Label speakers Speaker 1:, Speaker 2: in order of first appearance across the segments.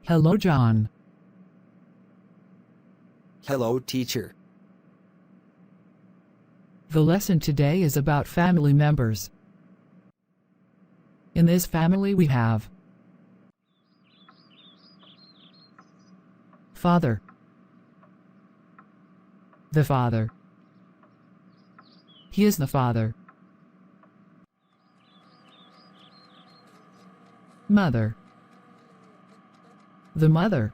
Speaker 1: Hello, John.
Speaker 2: Hello, teacher.
Speaker 1: The lesson today is about family members. In this family we have Father. The Father. He is the Father. Mother. The Mother.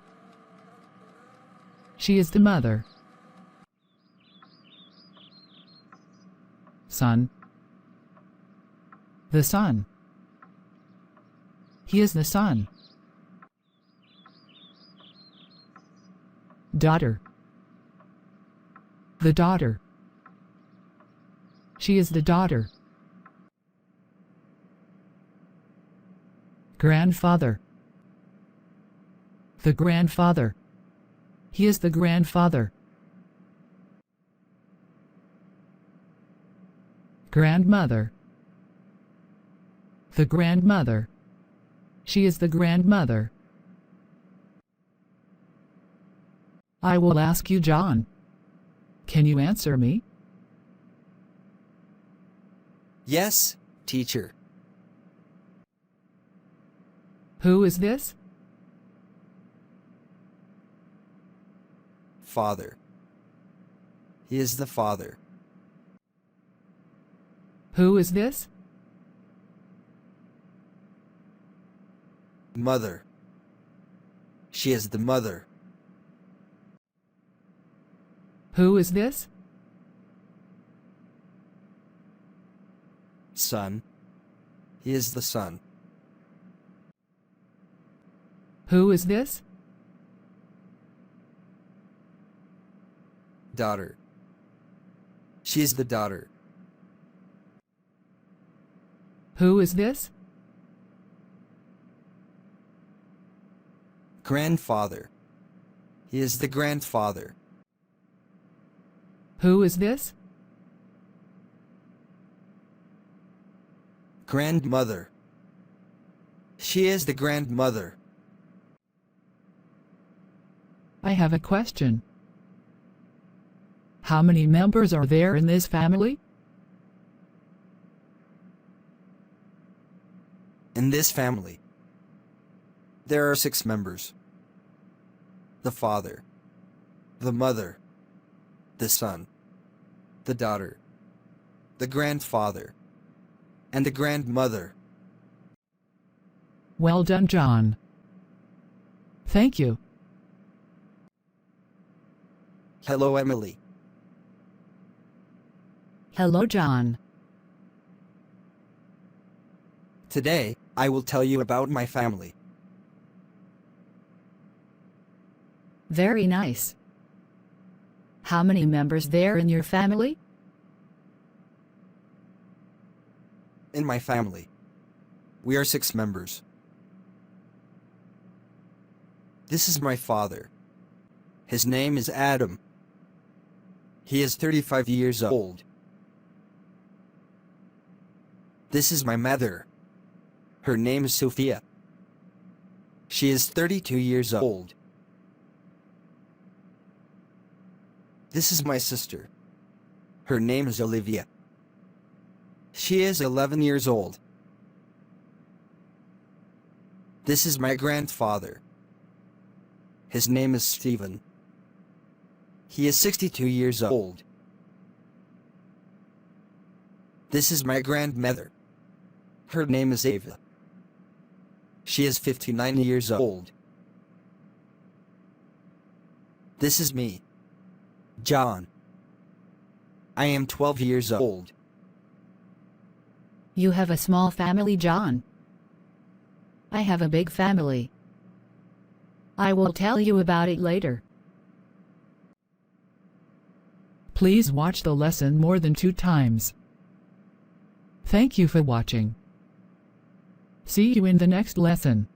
Speaker 1: She is the Mother. Son. The Son. He is the Son. Daughter. The Daughter. She is the Daughter. Grandfather. The Grandfather. He is the Grandfather. Grandmother. The Grandmother. She is the Grandmother. I will ask you, John. Can you answer me?
Speaker 2: Yes, teacher.
Speaker 1: Who is this?
Speaker 2: Father. He is the Father.
Speaker 1: Who is this?
Speaker 2: Mother. She is the Mother.
Speaker 1: Who is this?
Speaker 2: Son. He is the Son.
Speaker 1: Who is this?
Speaker 2: Daughter. She is the Daughter.
Speaker 1: Who is this?
Speaker 2: Grandfather. He is the Grandfather.
Speaker 1: Who is this?
Speaker 2: Grandmother. She is the Grandmother.
Speaker 1: I have a question. How many members are there in this family?
Speaker 2: In this family, there are 6 members. The Father, the Mother, the Son, the Daughter, the Grandfather, and the Grandmother.
Speaker 1: Well done, John. Thank you.
Speaker 2: Hello, Emily.
Speaker 1: Hello, John.
Speaker 2: Today, I will tell you about my family.
Speaker 1: Very nice. How many members there in your family?
Speaker 2: In my family, we are 6 members. This is my father. His name is Adam. He is 35 years old. This is my mother. Her name is Sophia. She is 32 years old. This is my sister. Her name is Olivia. She is 11 years old. This is my grandfather. His name is Stephen. He is 62 years old. This is my grandmother. Her name is Ava. She is 59 years old. This is me, John. I am 12 years old.
Speaker 1: You have a small family, John. I have a big family. I will tell you about it later. Please watch the lesson more than 2 times. Thank you for watching. See you in the next lesson.